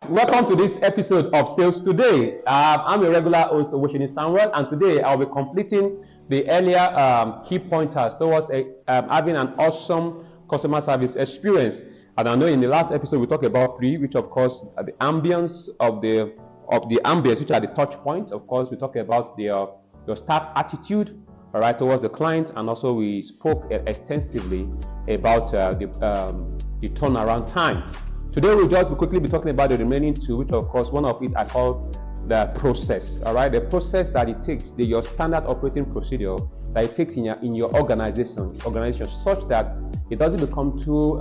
Welcome to this episode of Sales Today. I'm a regular host, Owosheni Samuel, and today I'll be completing the earlier key pointers towards having an awesome customer service experience. And I know in the last episode we talked about three, which of course are the ambience of the ambience, which are the touch points. Of course, we talked about your staff attitude, all right, towards the client, and also we spoke extensively about the turnaround time. Today we'll just quickly be talking about the remaining two, which of course one of it I call the process. All right, the process that it takes, your standard operating procedure that it takes in your organization, such that it doesn't become too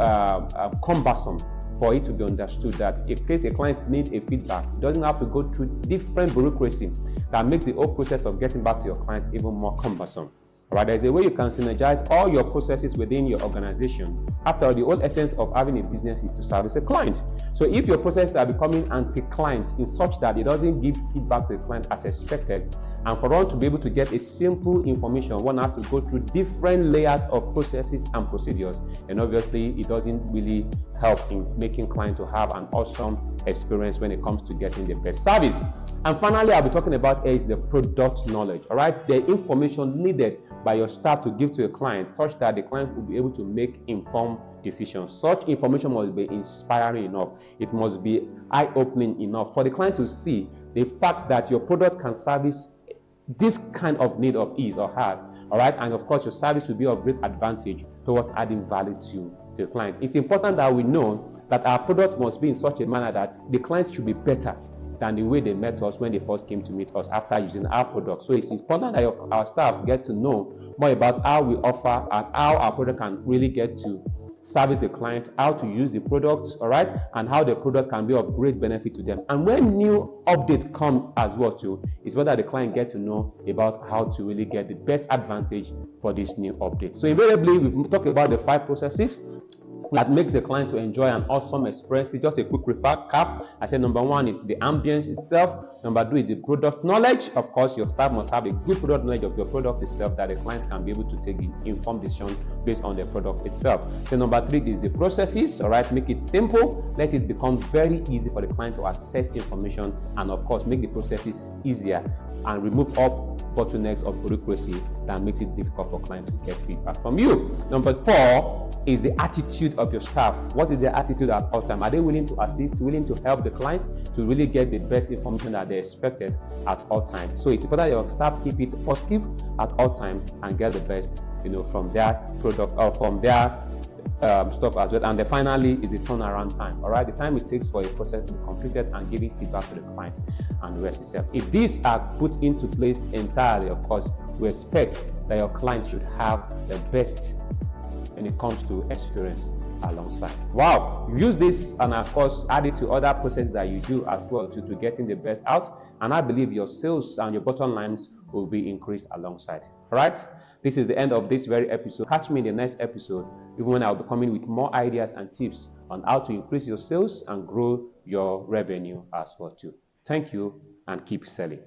cumbersome for it to be understood. That in case a client needs a feedback, it doesn't have to go through different bureaucracy that makes the whole process of getting back to your client even more cumbersome. Right, there's a way you can synergize all your processes within your organization. After all, the whole essence of having a business is to service a client. So if your processes are becoming anti-client in such that it doesn't give feedback to the client as expected, and for one to be able to get a simple information, one has to go through different layers of processes and procedures, and obviously it doesn't really help in making clients to have an awesome experience when it comes to getting the best service. And finally, I'll be talking about is the product knowledge. All right, the information needed by your staff to give to a client such that the client will be able to make informed decisions. Such information must be inspiring enough. It must be eye-opening enough for the client to see the fact that your product can service this kind of need of his or hers. All right, and of course your service will be of great advantage towards adding value to the client. It's important that we know that our product must be in such a manner that the client should be better than the way they met us when they first came to meet us after using our product. So it's important that our staff get to know more about how we offer and how our product can really get to service the client, how to use the product, all right, and how the product can be of great benefit to them. And when new updates come as well too, it's better the client get to know about how to really get the best advantage for this new update. So invariably, we talk about the 5 processes that makes the client to enjoy an awesome experience. It's just a quick recap. I said number 1 is the ambience itself. Number 2 is the product knowledge. Of course, your staff must have a good product knowledge of your product itself that the client can be able to take informed decisions based on the product itself. So number 3 is the processes. All right, make it simple. Let it become very easy for the client to access information, and of course, make the processes easier and remove all bottlenecks of bureaucracy that makes it difficult for clients to get feedback from you. Number 4 is the attitude of your staff. What is their attitude at all time? Are they willing to assist, willing to help the client to really get the best information that they expected at all times? So it's important that your staff keep it positive at all times and get the best, from their product or from their stuff as well. And then finally is the turnaround time. All right, the time it takes for a process to be completed and giving feedback to the client and the rest itself. If these are put into place entirely, of course, we expect that your client should have the best when it comes to experience alongside. Wow, use this and of course add it to other processes that you do as well to getting the best out, and I believe your sales and your bottom lines will be increased alongside. All right, this is the end of this very episode. Catch me in the next episode, even when I'll be coming with more ideas and tips on how to increase your sales and grow your revenue as well too. Thank you and keep selling.